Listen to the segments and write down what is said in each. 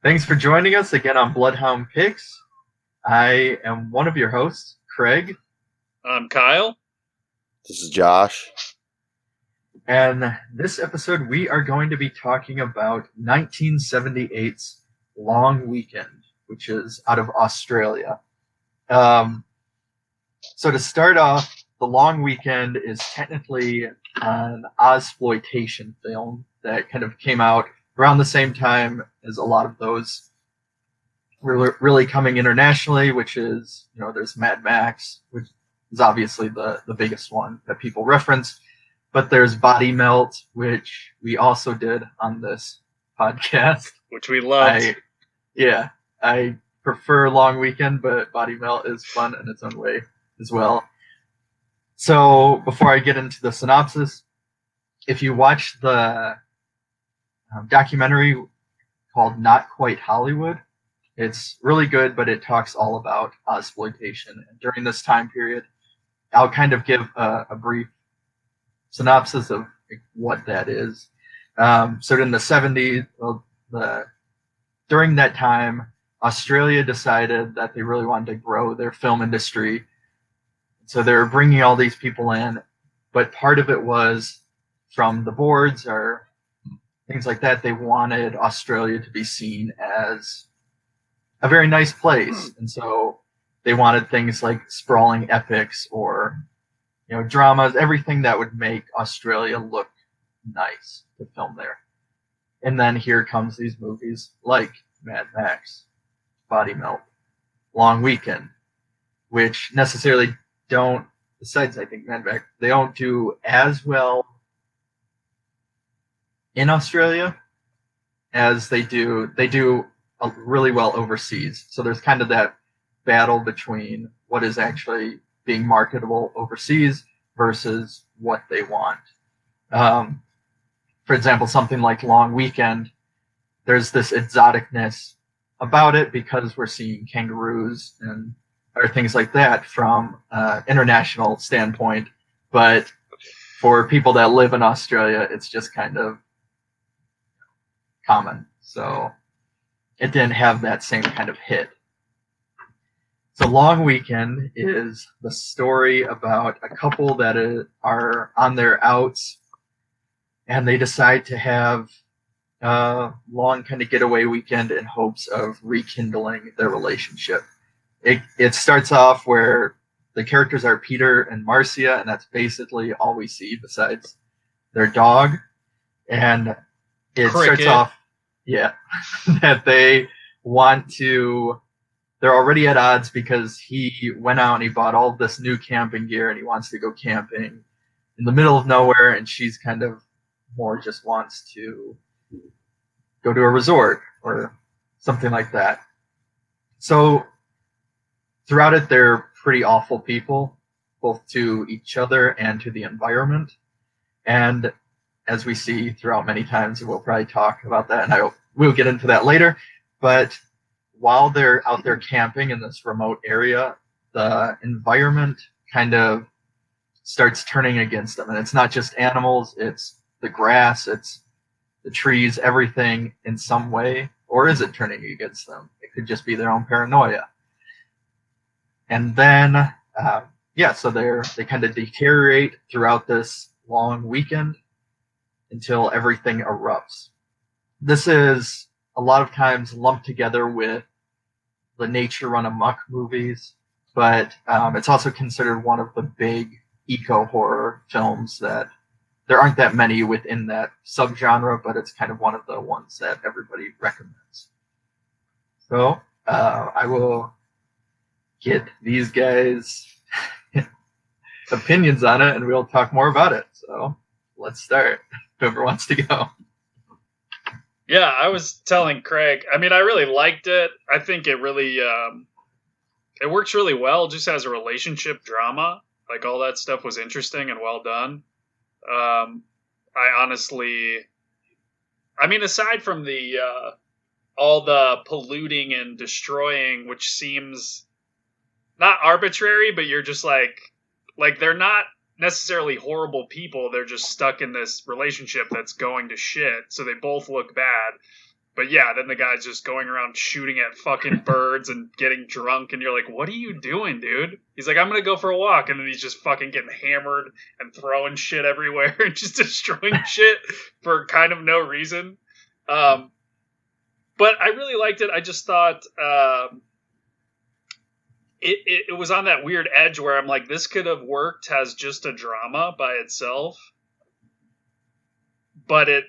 Thanks for joining us again on Bloodhound Pix. I am one of your hosts, Craig. I'm Kyle. This is Josh. And this episode, we are going to be talking about 1978's Long Weekend, which is out of Australia. So to start off, The Long Weekend is technically an Ozploitation film that kind of came out around the same time as a lot of those really coming internationally, which is, there's Mad Max, which is obviously the biggest one that people reference. But there's Body Melt, which we also did on this podcast. Which we loved. I prefer Long Weekend, but Body Melt is fun in its own way as well. So before I get into the synopsis, if you watch the documentary called Not Quite Hollywood, it's really good, but it talks all about Ozploitation. And during this time period, I'll kind of give a brief synopsis of what that is. So in the 70s, during that time, Australia decided that they really wanted to grow their film industry. So they were bringing all these people in, but part of it was from the boards or things like that. They wanted Australia to be seen as a very nice place. And so they wanted things like sprawling epics or, dramas, everything that would make Australia look nice to film there. And then here comes these movies like Mad Max, Body Melt, Long Weekend, which necessarily don't, besides I think Mad Max, they don't do as well in Australia as they do really well overseas. So there's kind of that battle between what is actually being marketable overseas versus what they want. For example, something like Long Weekend, there's this exoticness about it because we're seeing kangaroos and or things like that from an international standpoint. But for people that live in Australia, it's just kind of common. So it didn't have that same kind of hit. So Long Weekend is the story about a couple that are on their outs, and they decide to have a long kind of getaway weekend in hopes of rekindling their relationship. It starts off where the characters are Peter and Marcia, and that's basically all we see besides their dog. And it Cricket. starts off, that they want to. They're already at odds because he went out and he bought all this new camping gear and he wants to go camping in the middle of nowhere, and she's kind of more just wants to go to a resort or something like that. So throughout it, they're pretty awful people, both to each other and to the environment. And as we see throughout many times, we'll probably talk about that, and we'll get into that later. But while they're out there camping in this remote area, the environment kind of starts turning against them. And it's not just animals, it's the grass, it's the trees, everything in some way. Or is it turning against them? It could just be their own paranoia. And then, so they kind of deteriorate throughout this long weekend until everything erupts. This is a lot of times lumped together with the Nature Run Amok movies, but it's also considered one of the big eco-horror films that there aren't that many within that subgenre, but it's kind of one of the ones that everybody recommends. So I will get these guys' opinions on it, and we'll talk more about it. So let's start. Whoever wants to go. Yeah, I was telling Craig, I really liked it. I think it really, it works really well just as a relationship drama. Like, all that stuff was interesting and well done. I honestly, aside from the, all the polluting and destroying, which seems not arbitrary, but you're just like they're not necessarily horrible people. They're just stuck in this relationship that's going to shit. So they both look bad. But yeah, then the guy's just going around shooting at fucking birds and getting drunk, and you're like, what are you doing, dude? He's like, I'm gonna go for a walk, and then he's just fucking getting hammered and throwing shit everywhere and just destroying shit for kind of no reason. But I really liked it. I just thought it was on that weird edge where I'm like, this could have worked as just a drama by itself. But it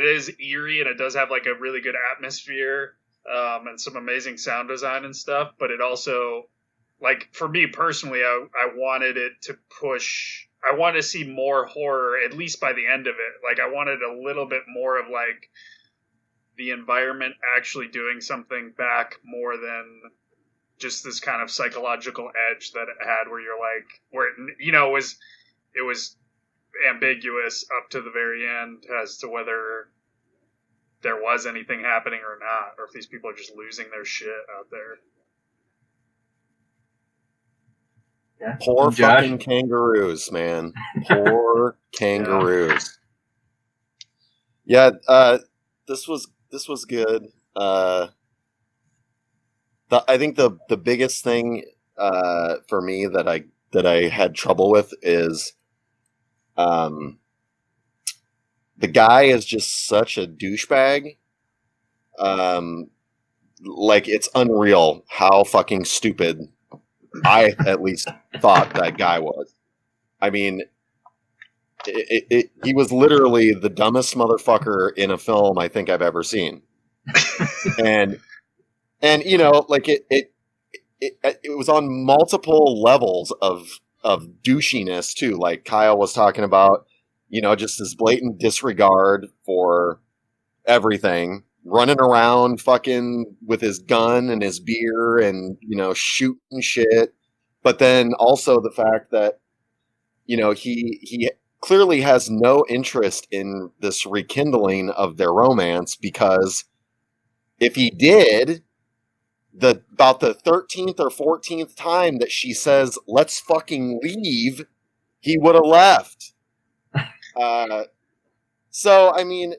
is eerie, and it does have like a really good atmosphere, and some amazing sound design and stuff. But it also, like, for me personally, I wanted it to push. I wanted to see more horror, at least by the end of it. Like, I wanted a little bit more of like the environment actually doing something back more than just this kind of psychological edge that it had, where you're like, where it was ambiguous up to the very end as to whether there was anything happening or not, or if these people are just losing their shit out there. Yeah. Poor fucking kangaroos, man. Poor kangaroos. Yeah, this was good. I think the biggest thing for me that I had trouble with is the guy is just such a douchebag. Like, it's unreal how fucking stupid I at least thought that guy was. I mean, he was literally the dumbest motherfucker in a film I think I've ever seen. and you know, like it was on multiple levels of douchiness too. Like Kyle was talking about, you know, just this blatant disregard for everything, running around fucking with his gun and his beer and, you know, shooting shit. But then also the fact that, you know, he clearly has no interest in this rekindling of their romance, because if he did, about the 13th or 14th time that she says, let's fucking leave, he would have left. So, I mean,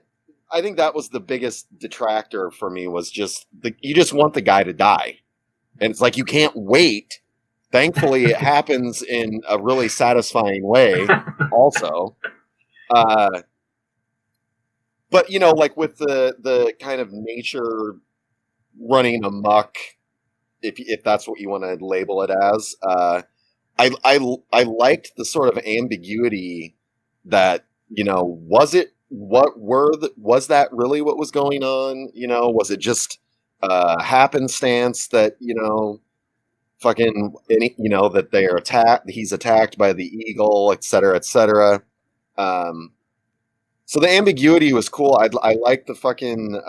I think that was the biggest detractor for me, was just you just want the guy to die. And it's like, you can't wait. Thankfully, it happens in a really satisfying way also. But, you know, like with the kind of nature running amok, if that's what you want to label it as, I liked the sort of ambiguity that, you know, was that really what was going on? You know, was it just happenstance that, you know, fucking, you know, that they are he's attacked by the eagle, et cetera, et cetera. So the ambiguity was cool. I liked the fucking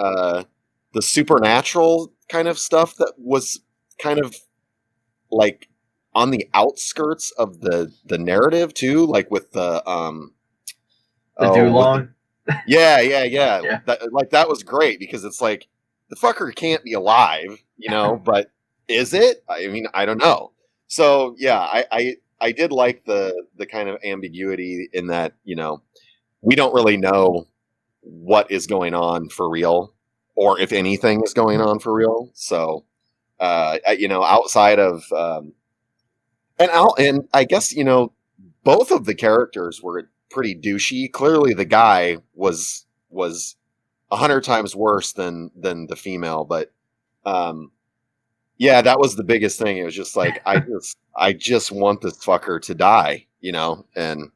the supernatural kind of stuff that was kind of like on the outskirts of the narrative too, like with the Dulong. Yeah. That was great, because it's like, the fucker can't be alive, you know, but is it? I mean, I don't know. So yeah, I did like the kind of ambiguity in that, you know, we don't really know what is going on for real, or if anything is going on for real. So, you know, outside of, and I guess, you know, both of the characters were pretty douchey. Clearly the guy was 100 times worse than the female, but, yeah, that was the biggest thing. It was just like, I just want this fucker to die, you know, and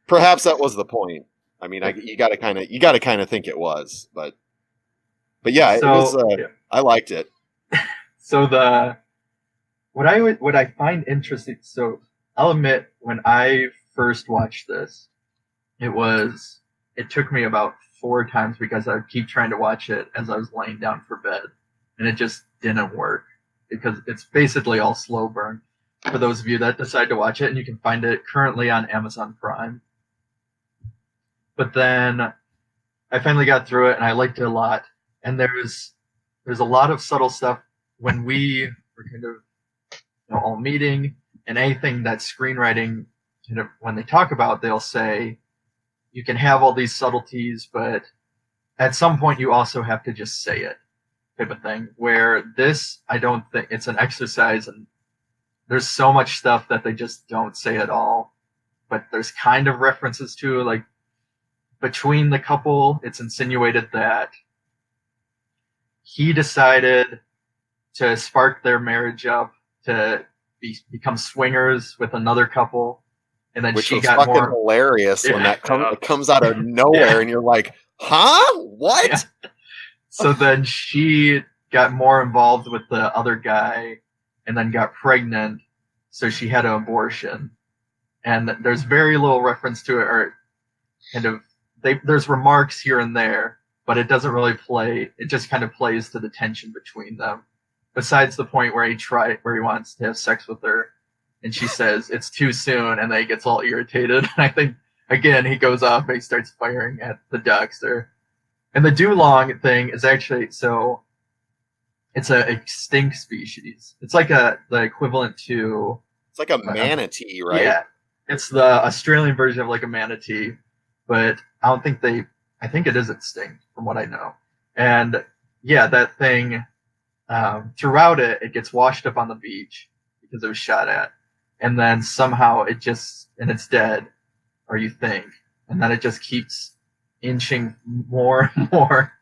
perhaps that was the point. I mean, you got to kind of think it was, but yeah, it was. I liked it. So what I find interesting. So I'll admit, when I first watched this, it took me about 4 times, because I would keep trying to watch it as I was laying down for bed, and it just didn't work, because it's basically all slow burn for those of you that decide to watch it, and you can find it currently on Amazon Prime. But then I finally got through it, and I liked it a lot. And there's a lot of subtle stuff when we were kind of, you know, all meeting, and anything that screenwriting, you know, when they talk about, they'll say you can have all these subtleties, but at some point you also have to just say it, type of thing. Where this, I don't think it's an exercise, and there's so much stuff that they just don't say at all. But there's kind of references to, like, between the couple, it's insinuated that he decided to spark their marriage up to become swingers with another couple, and then Which she was got fucking more. hilarious when Yeah. that comes out of nowhere, Yeah. and you're like, huh? What? Yeah. So then she got more involved with the other guy, and then got pregnant, so she had an abortion. And there's very little reference to it, or kind of there's remarks here and there, but it doesn't really play. It just kind of plays to the tension between them. Besides the point where he wants to have sex with her, and she says it's too soon, and then he gets all irritated. And I think again he goes off and he starts firing at the Dockster. And the Dulong thing is actually, so it's an extinct species. It's like the equivalent to, It's like a manatee, right? Yeah, it's the Australian version of like a manatee, but I think it is extinct from what I know. And yeah, that thing, throughout it gets washed up on the beach because it was shot at. And then somehow it's dead, or you think. And then it just keeps inching more and more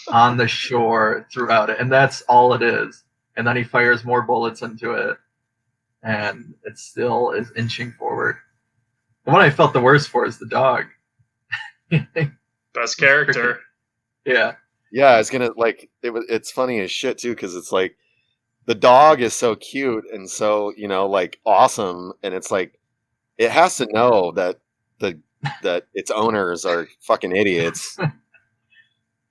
on the shore throughout it. And that's all it is. And then he fires more bullets into it, and it still is inching forward. The one I felt the worst for is the dog. Best character. Yeah. Yeah, I was gonna it's funny as shit too, because it's like the dog is so cute and so, like, awesome, and it's like it has to know that that its owners are fucking idiots.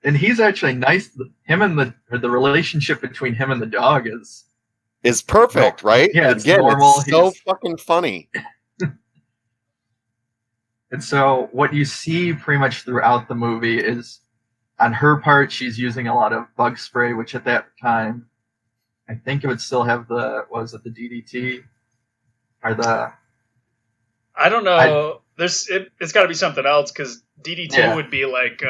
And he's actually nice. Him and the relationship between him and the dog is perfect, right? Yeah, it's Again, normal. It's so fucking funny. And so what you see pretty much throughout the movie is, on her part, she's using a lot of bug spray, which at that time, I think it would still have the DDT? Or the... I don't know. It's got to be something else, because DDT would be like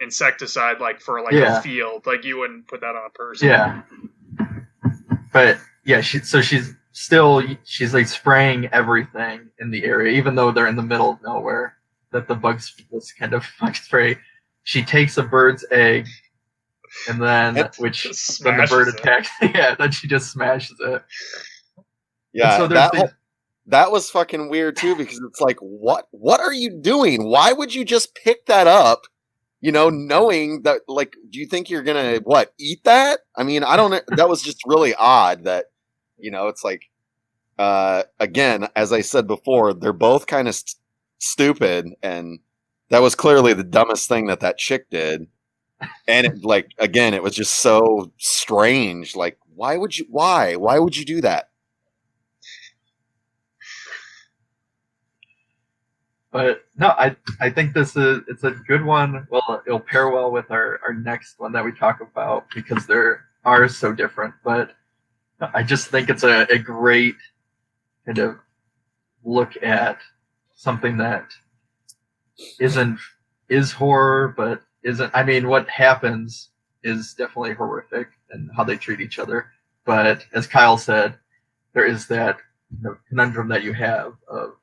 insecticide, like for like a field. Like you wouldn't put that on a person. Yeah. But yeah, she's like spraying everything in the area, even though they're in the middle of nowhere. That this kind of bug spray. She takes a bird's egg, and then when the bird attacks, then she just smashes it. Yeah, so that was fucking weird too, because it's like, what are you doing? Why would you just pick that up? Knowing that, like, do you think you're gonna eat that? I mean, I don't know. That was just really odd. That it's like, again, as I said before, they're both kind of stupid, and that was clearly the dumbest thing that chick did. And it, like, again, it was just so strange. Like, why would you do that? But no, I think it's a good one. Well, it'll pair well with our next one that we talk about, because they are so different. But I just think it's a great kind of look at something that is horror, but isn't. I mean, what happens is definitely horrific, and how they treat each other. But as Kyle said, there is that conundrum that you have of,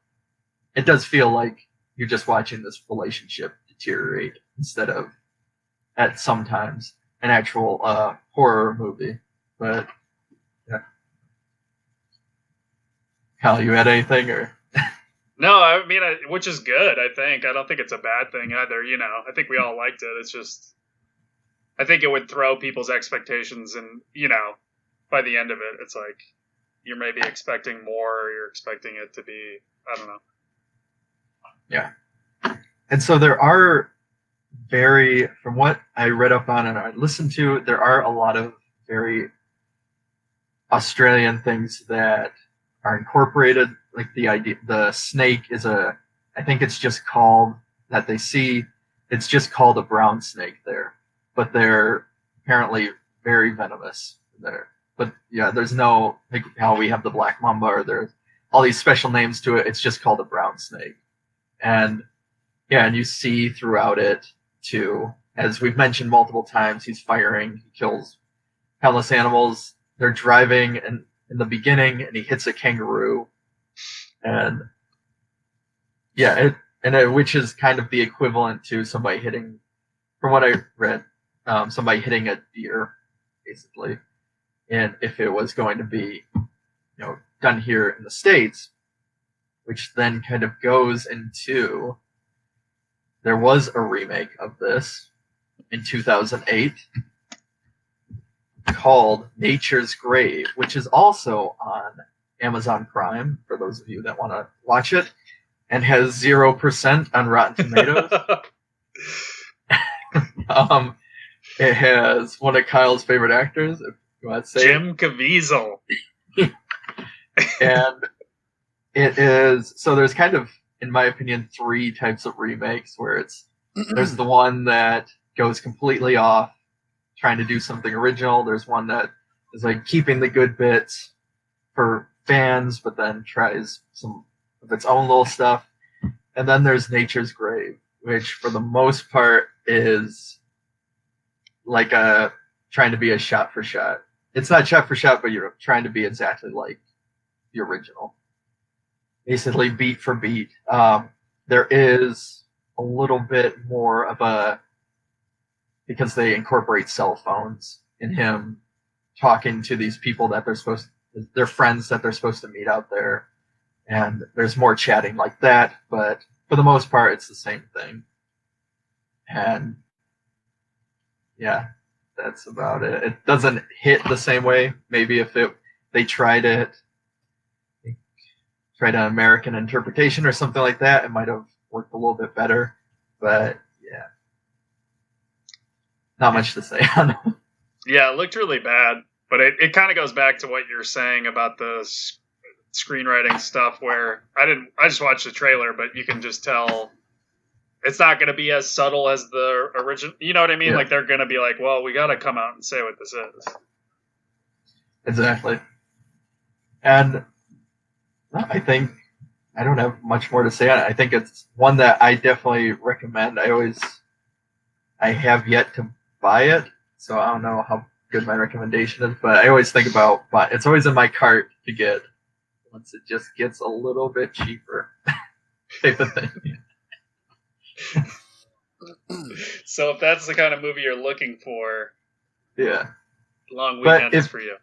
it does feel like you're just watching this relationship deteriorate instead of, at sometimes, an actual horror movie. But yeah, Kyle, you had anything or? No, I mean, which is good. I think. I don't think it's a bad thing either. I think we all liked it. It's just, I think it would throw people's expectations, and by the end of it, it's like you're maybe expecting more, or you're expecting it to be, I don't know. Yeah. And so there are from what I read up on and I listened to, there are a lot of very Australian things that are incorporated. Like the idea, the snake is I think it's just called, that they see, it's just called a brown snake there. But they're apparently very venomous there. But yeah, there's no, like how we have the black mamba, or there's all these special names to it. It's just called a brown snake. And yeah, and you see throughout it too, as we've mentioned multiple times, he's firing. He kills countless animals. They're driving in the beginning, and he hits a kangaroo. And yeah, which is kind of the equivalent to somebody hitting, from what I read, somebody hitting a deer, basically. And if it was going to be, done here in the States, which then kind of goes into, there was a remake of this in 2008 called Nature's Grave, which is also on Amazon Prime, for those of you that want to watch it, and has 0% on Rotten Tomatoes. It has one of Kyle's favorite actors, if you want to say Jim Caviezel. And it is, so there's kind of, in my opinion, 3 types of remakes, where there's the one that goes completely off, trying to do something original. There's one that is like keeping the good bits for fans, but then tries some of its own little stuff. And then there's Nature's Grave, which for the most part is like trying to be a shot for shot. It's not shot for shot, but you're trying to be exactly like the original. Basically beat for beat. There is a little bit more of because they incorporate cell phones in him talking to these people that they're friends that they're supposed to meet out there. And there's more chatting like that, but for the most part, it's the same thing. And yeah, that's about it. It doesn't hit the same way. Maybe if they tried an American interpretation or something like that, it might have worked a little bit better. But yeah, not much to say on it. Yeah, it looked really bad, but it kind of goes back to what you're saying about the screenwriting stuff, where I just watched the trailer, but you can just tell it's not going to be as subtle as the original. You know what I mean? Yeah. Like, they're going to be like, well, we got to come out and say what this is. Exactly. And I think I don't have much more to say on it. I think it's one that I definitely recommend. I have yet to buy it, so I don't know how good my recommendation is, but I always think about, but it's always in my cart to get once it just gets a little bit cheaper type of thing. So if that's the kind of movie you're looking for, Yeah. Long Weekend is for you.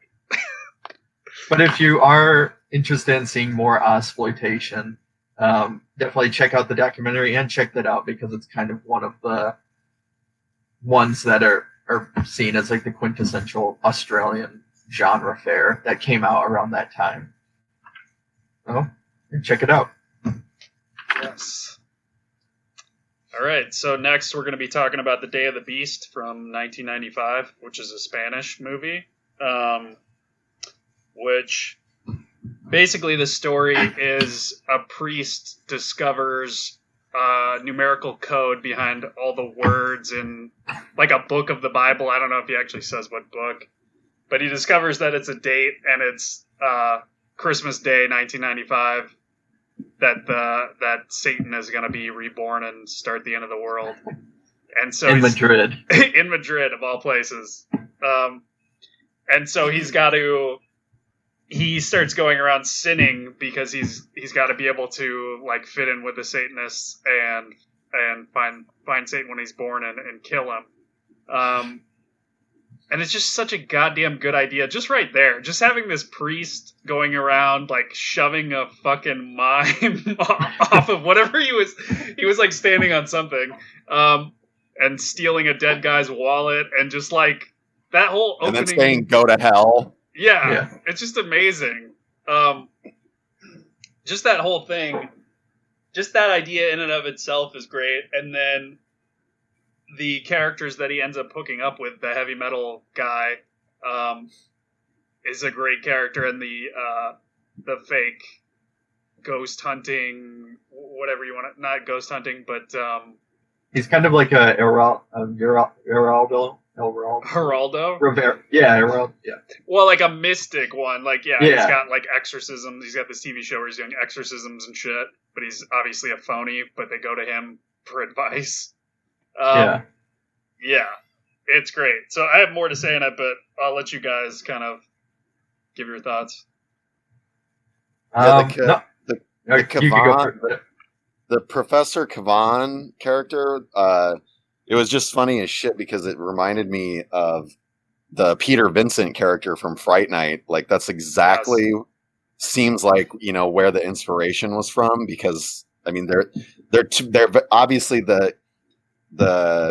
But if you are interested in seeing more Ozploitation, definitely check out the documentary and check that out, because it's kind of one of the ones that are seen as like the quintessential Australian genre fare that came out around that time. So check it out. Yes. All right, so next we're going to be talking about The Day of the Beast from 1995, which is a Spanish movie, which basically the story is a priest discovers a numerical code behind all the words in like a book of the Bible. I don't know if he actually says what book, but he discovers that it's a date, and it's Christmas Day 1995. That Satan is going to be reborn and start the end of the world. And so in Madrid. In Madrid, of all places. And so he starts going around sinning because he's got to be able to like fit in with the Satanists and find Satan when he's born and kill him. And it's just such a goddamn good idea, just right there. Just having this priest going around like shoving a fucking mime off of whatever he was like standing on something, and stealing a dead guy's wallet, and just like that whole opening. And then saying "Go to hell." Yeah, it's just amazing. Just that whole thing, just that idea in and of itself is great, and then the characters that he ends up hooking up with, the heavy metal guy, is a great character, and the fake ghost hunting, whatever you want to, not ghost hunting, but he's kind of like a Geraldo. Geraldo? Rivera. Yeah, Geraldo. Yeah. Well, like a mystic one. Like, he's Yeah. got like exorcisms. He's got this TV show where he's doing exorcisms and shit, but he's obviously a phony, but they go to him for advice. Yeah, Yeah, it's great. So I have more to say on it, but I'll let you guys kind of give your thoughts. Yeah, No, the you could go Kavan, for it. the Professor Kavan character, it was just funny as shit because it reminded me of the Peter Vincent character from Fright Night. Like that's exactly seems like, you know, where the inspiration was from, because I mean they're obviously the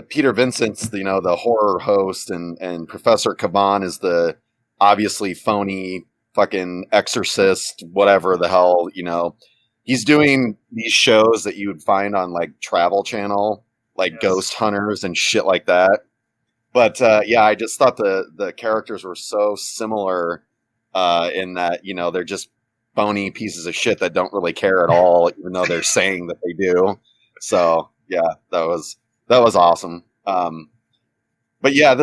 Peter Vincent's, you know, the horror host, and Professor Kavan is the obviously phony fucking exorcist, whatever the hell, you know. He's doing these shows that you would find on like Travel Channel, like Ghost Hunters and shit like that. But yeah, I just thought the characters were so similar in that, you know, they're just phony pieces of shit that don't really care at all, even though they're saying that they do. So yeah, that was awesome. But yeah,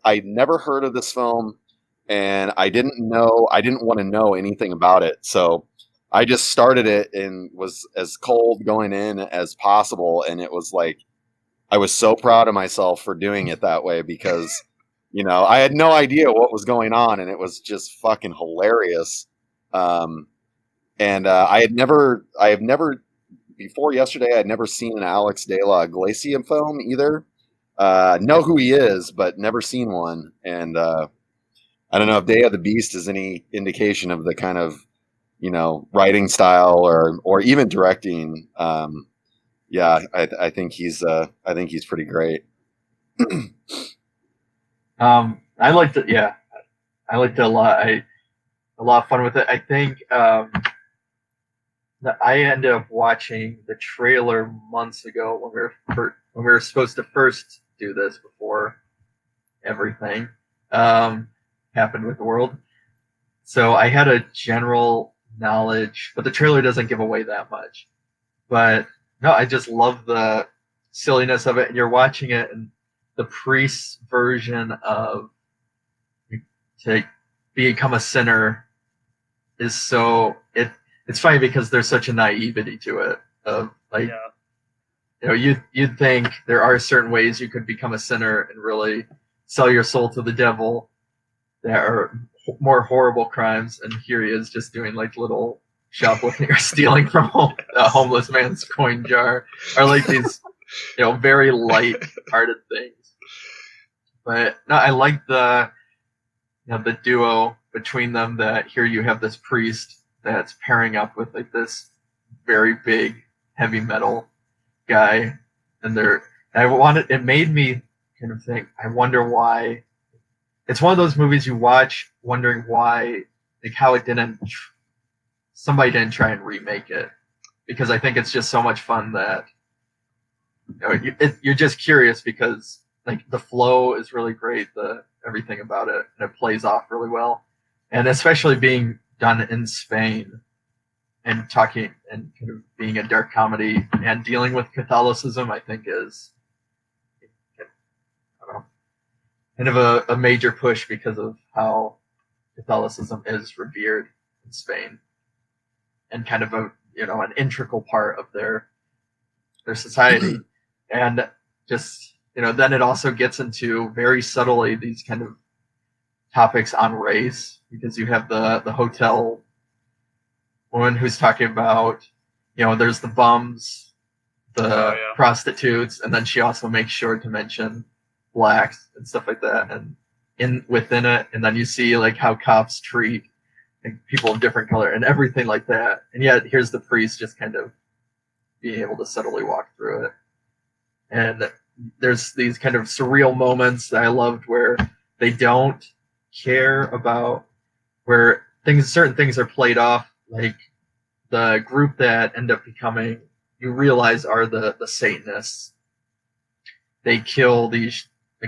I never heard of this film, and I didn't want to know anything about it. So I just started it and was as cold going in as possible, and it was like I was so proud of myself for doing it that way because, you know, I had no idea what was going on, and it was just fucking hilarious. And I have never before yesterday. I'd never seen an Alex de la Iglesia film either. Know who he is, but never seen one. And I don't know if Day of the Beast is any indication of the kind of, you know, writing style or even directing. Yeah, I think he's pretty great. I liked it. Yeah, I liked it a lot. A lot of fun with it. I think that I ended up watching the trailer months ago when we were supposed to first do this before everything happened with the world. So I had a general knowledge, but the trailer doesn't give away that much. But no, I just love the silliness of it, and you're watching it, and the priest's version of to become a sinner is so it's funny because there's such a naivety to it of like you know you'd think there are certain ways you could become a sinner and really sell your soul to the devil that are more horrible crimes, and here he is just doing like little shoplifting or stealing from a homeless man's coin jar, or like these, you know, very light-hearted things. But no, I like the, you know, the duo between them. That here you have this priest that's pairing up with like this very big heavy metal guy, and it made me kind of think. I wonder why. It's one of those movies you watch wondering why, like how somebody didn't try and remake it, because I think it's just so much fun that, you know, you're just curious because like the flow is really great, everything about it, and it plays off really well, and especially being done in Spain and talking and kind of being a dark comedy and dealing with Catholicism, I think is, I don't know, kind of a major push because of how Catholicism is revered in Spain, and kind of a, you know, an integral part of their society. And just, you know, then it also gets into very subtly these kind of topics on race, because you have the hotel woman who's talking about, you know, there's the bums, the prostitutes, and then she also makes sure to mention blacks and stuff like that, and within it, and then you see like how cops treat people of different color and everything like that, and yet here's the priest just kind of being able to subtly walk through it. And there's these kind of surreal moments that I loved where they don't care about where certain things are played off, like the group that end up becoming, you realize, are the Satanists. They kill the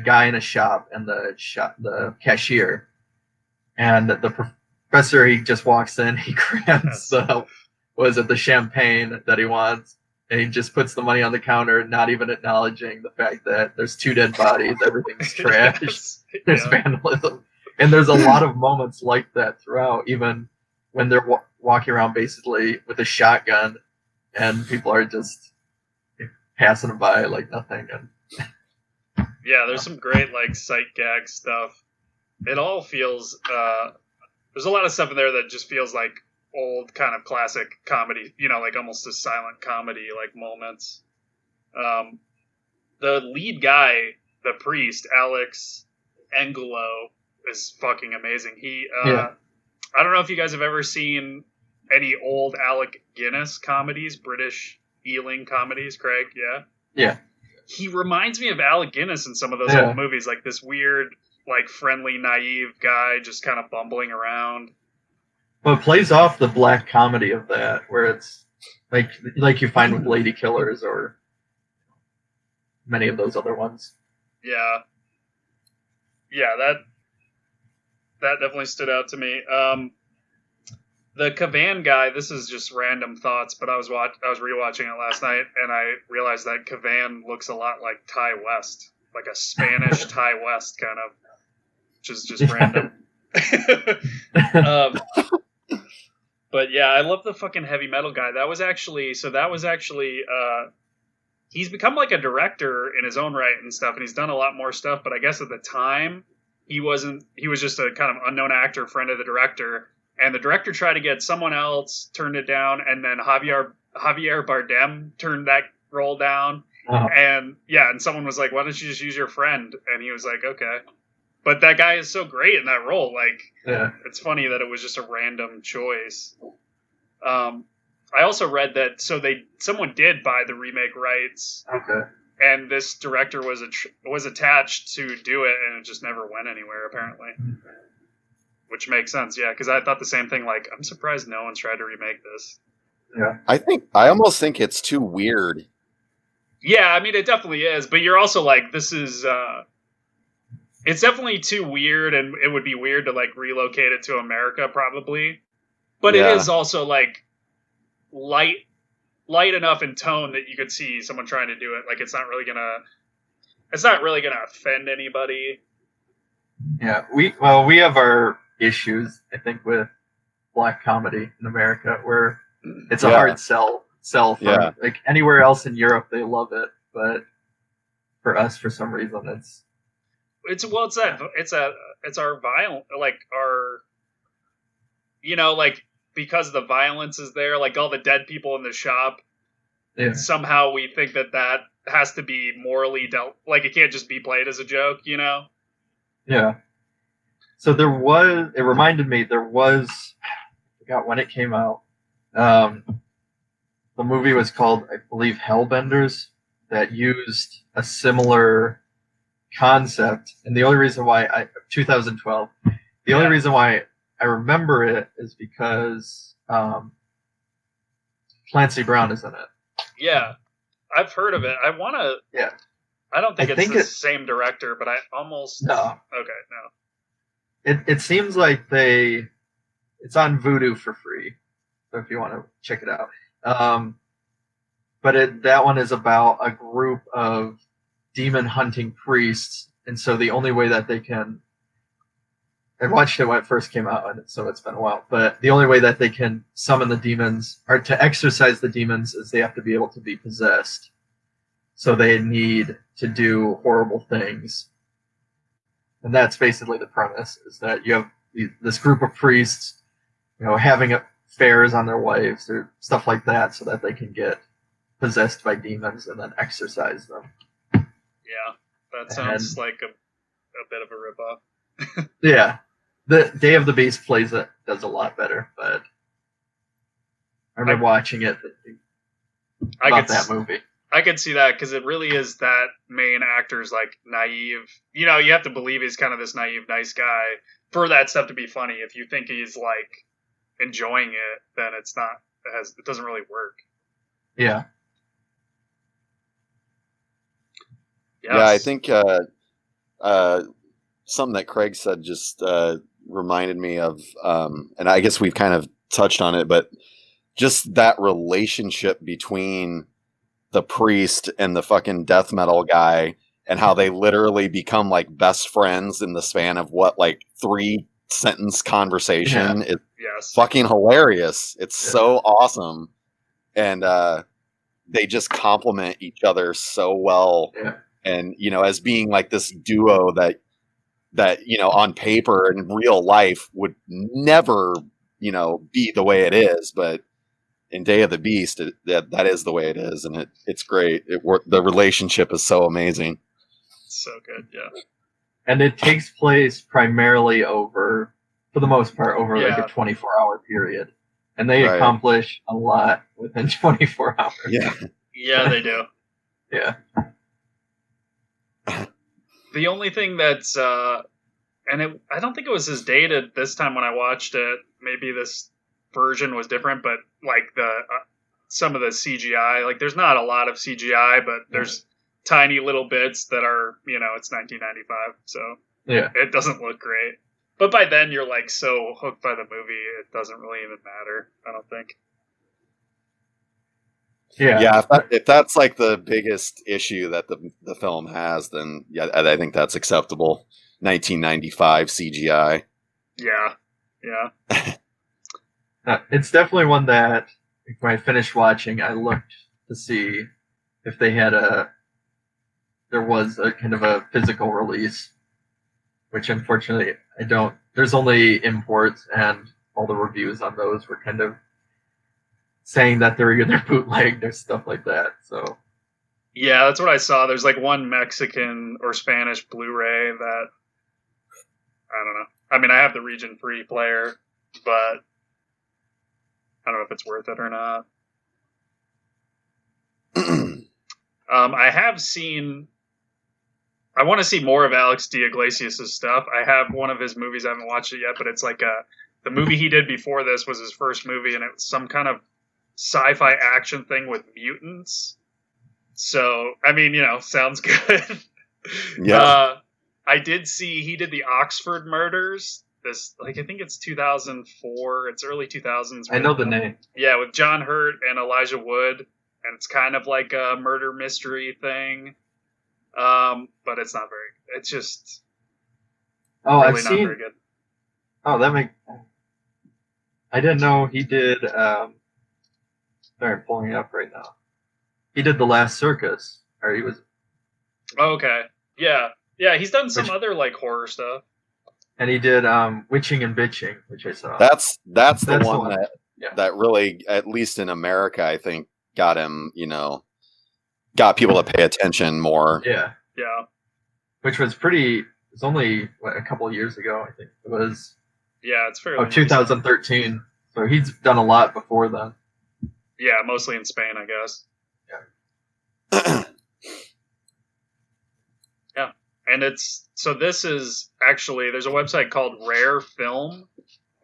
guy in a shop and the cashier, and the professor, he just walks in, he grabs the champagne that he wants, and he just puts the money on the counter, not even acknowledging the fact that there's 2 dead bodies, everything's trash, there's vandalism. And there's a lot of moments like that throughout, even when they're walking around basically with a shotgun, and people are just passing them by like nothing. And Yeah, there's some great like sight gag stuff. It all feels there's a lot of stuff in there that just feels like old kind of classic comedy, like almost a silent comedy like moments. The lead guy, the priest, Alex Angelo, is fucking amazing. I don't know if you guys have ever seen any old Alec Guinness comedies, British Ealing comedies, Craig, yeah? Yeah. He reminds me of Alec Guinness in some of those old movies, like this weird, like friendly, naive guy just kind of bumbling around. Well, it plays off the black comedy of that, where it's like you find with Lady Killers or many of those other ones. Yeah. Yeah, that definitely stood out to me. The Cavan guy, this is just random thoughts, but I was rewatching it last night, and I realized that Cavan looks a lot like Ty West, like a Spanish Ty West kind of, which is just random. But yeah, I love the fucking heavy metal guy. That was actually he's become like a director in his own right and stuff, and he's done a lot more stuff, but I guess at the time he was just a kind of unknown actor, friend of the director. And the director tried to get someone else, turned it down, and then Javier Bardem turned that role down. Uh-huh. And someone was like, "Why don't you just use your friend?" And he was like, "Okay." But that guy is so great in that role. Like, It's funny that it was just a random choice. I also read that someone did buy the remake rights. Okay. And this director was attached to do it, and it just never went anywhere apparently. Which makes sense, yeah, because I thought the same thing. Like, I'm surprised no one's tried to remake this. Yeah, I almost think it's too weird. Yeah, I mean, it definitely is. But you're also like, this is, it's definitely too weird, and it would be weird to like relocate it to America, probably. But it is also like light enough in tone that you could see someone trying to do it. Like, it's not really gonna offend anybody. Yeah, we have our issues, I think, with black comedy in America, where it's a hard sell for like anywhere else in Europe they love it, but for us, for some reason, it's our violent, like our, like, because the violence is there, like all the dead people in the shop. Yeah. Somehow we think that has to be morally dealt, like it can't just be played as a joke, Yeah. So it reminded me, I forgot when it came out. The movie was called, I believe, Hellbenders, that used a similar concept. And the only reason why 2012, the only reason why I remember it is because Clancy Brown is in it. Yeah. I've heard of it. I want to. Yeah. I don't think it's the same director, but I almost. No. Okay, no. It seems like it's on Vudu for free, so if you want to check it out. But that one is about a group of demon hunting priests, and so the only way that they can. I watched it when it first came out, and so it's been a while. But the only way that they can summon the demons, or to exorcise the demons, is they have to be able to be possessed. So they need to do horrible things. And that's basically the premise, is that you have this group of priests, having affairs on their wives or stuff like that so that they can get possessed by demons and then exorcise them. Yeah, that sounds like a bit of a ripoff. Yeah. The Day of the Beast does a lot better, but I remember watching it about that movie. I could see that, because it really is that main actor's like naive. You have to believe he's kind of this naive, nice guy for that stuff to be funny. If you think he's like enjoying it, then it's not. It doesn't really work. Yeah. Yes. Yeah, I think something that Craig said just reminded me of, and I guess we've kind of touched on it, but just that relationship between the priest and the fucking death metal guy, and how they literally become like best friends in the span of 3-sentence conversation. Yeah. It's fucking hilarious. It's so awesome. And they just complement each other so well. Yeah. and as being like this duo that on paper and real life would never be the way it is, but in Day of the Beast that is the way it is, and it's great. The relationship is so amazing. So good, yeah. And it takes place primarily for the most part, over like a 24-hour period. And they accomplish a lot within 24 hours. Yeah. Yeah, they do. Yeah. The only thing that's, I don't think it was as dated this time when I watched it. Maybe this version was different, but like some of the CGI, like there's not a lot of CGI, but there's tiny little bits that are, it's 1995, so it doesn't look great. But by then you're like so hooked by the movie, it doesn't really even matter, I don't think. Yeah, if that's like the biggest issue that the film has, then I think that's acceptable. 1995 CGI. Yeah. It's definitely one that when I finished watching, I looked to see if they had there was a kind of a physical release, which unfortunately I don't. There's only imports, and all the reviews on those were kind of saying that they're either bootlegged or stuff like that. So yeah, that's what I saw. There's like one Mexican or Spanish Blu-ray that I don't know. I mean, I have the region-free player, but I don't know if it's worth it or not. I have seen. I want to see more of Alex de Iglesias' stuff. I have one of his movies. I haven't watched it yet, but it's like the movie he did before this was his first movie, and it was some kind of sci-fi action thing with mutants. So, I mean, sounds good. Yeah. I did see he did the Oxford Murders. This, like, I think it's 2004. It's early 2000s. I know the name. Yeah, with John Hurt and Elijah Wood, and it's kind of like a murder mystery thing. But it's not very. It's just. Oh, really I've seen. Very good. Oh, that makes. I didn't know he did. Sorry, I'm pulling it up right now. He did The Last Circus, or he was. Okay. Yeah. He's done some other like horror stuff. And he did Witching and Bitching, which I saw. That's the one that really, at least in America, I think got him. Got people to pay attention more. Yeah. Which was pretty. It was only a couple of years ago, I think. It was. Yeah, it's fairly. 2013. So he's done a lot before then. Yeah, mostly in Spain, I guess. Yeah. Yeah, and this is actually there's a website called Rare Film.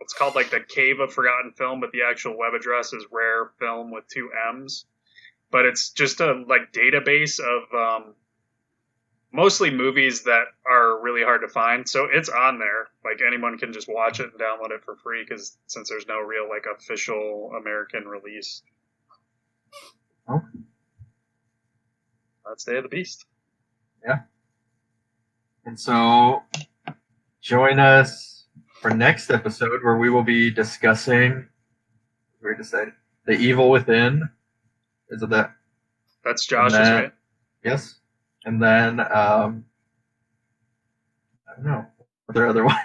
It's called like the Cave of Forgotten Film, but the actual web address is Rare Film with 2 M's. But it's just a like database of mostly movies that are really hard to find. So it's on there. Like anyone can just watch it and download it for free since there's no real like official American release. Oh. That's Day of the Beast. Yeah. And so join us for next episode where we will be discussing The Evil Within. Is it that? That's Josh's, right? Yes. And then, I don't know. Are there other ones?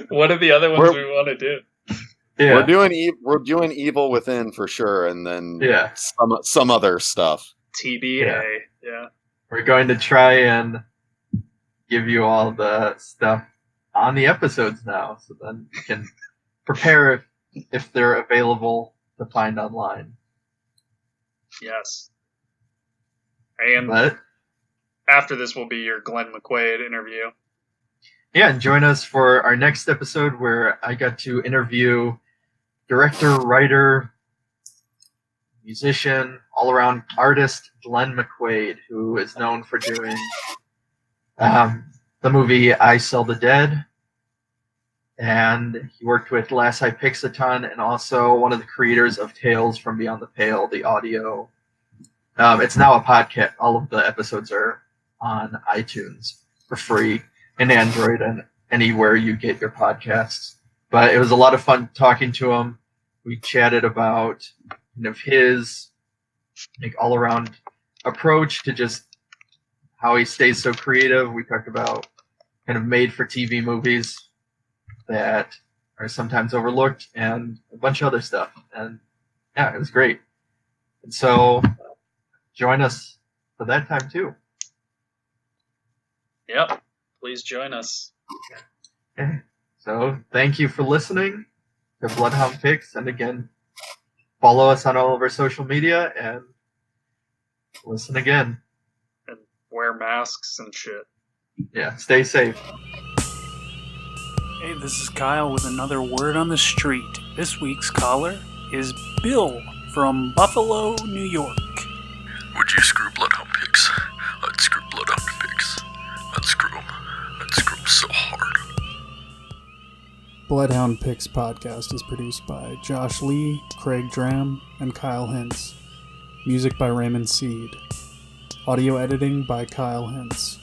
What are the other ones we want to do? Yeah. We're doing Evil Within for sure, and then some other stuff. TBA. Yeah. We're going to try and give you all the stuff on the episodes now, so then you can prepare if they're available to find online. Yes. And after this will be your Glenn McQuaid interview. Yeah, and join us for our next episode where I got to interview director, writer, musician, all-around artist Glenn McQuaid, who is known for doing the movie I Sell the Dead. And he worked with Last I Pix a ton, and also one of the creators of Tales from Beyond the Pale, the audio. It's now a podcast. All of the episodes are on iTunes for free, and Android, and anywhere you get your podcasts. But it was a lot of fun talking to him. We chatted about his all-around approach to just how he stays so creative. We talked about kind of made-for-TV movies that are sometimes overlooked and a bunch of other stuff. And yeah, it was great. And so join us for that time too. Yep. Please join us. Okay. So thank you for listening to Bloodhound Pix. And again, follow us on all of our social media and listen again. And wear masks and shit. Yeah, stay safe. Hey, this is Kyle with another word on the street. This week's caller is Bill from Buffalo, New York. Would you screw Bloodhound Pix? I'd screw Bloodhound Pix. I'd screw him. I'd screw him so hard. Bloodhound Pix podcast is produced by Josh Lee, Craig Dram, and Kyle Hintz. Music by Raymond Seed. Audio editing by Kyle Hintz.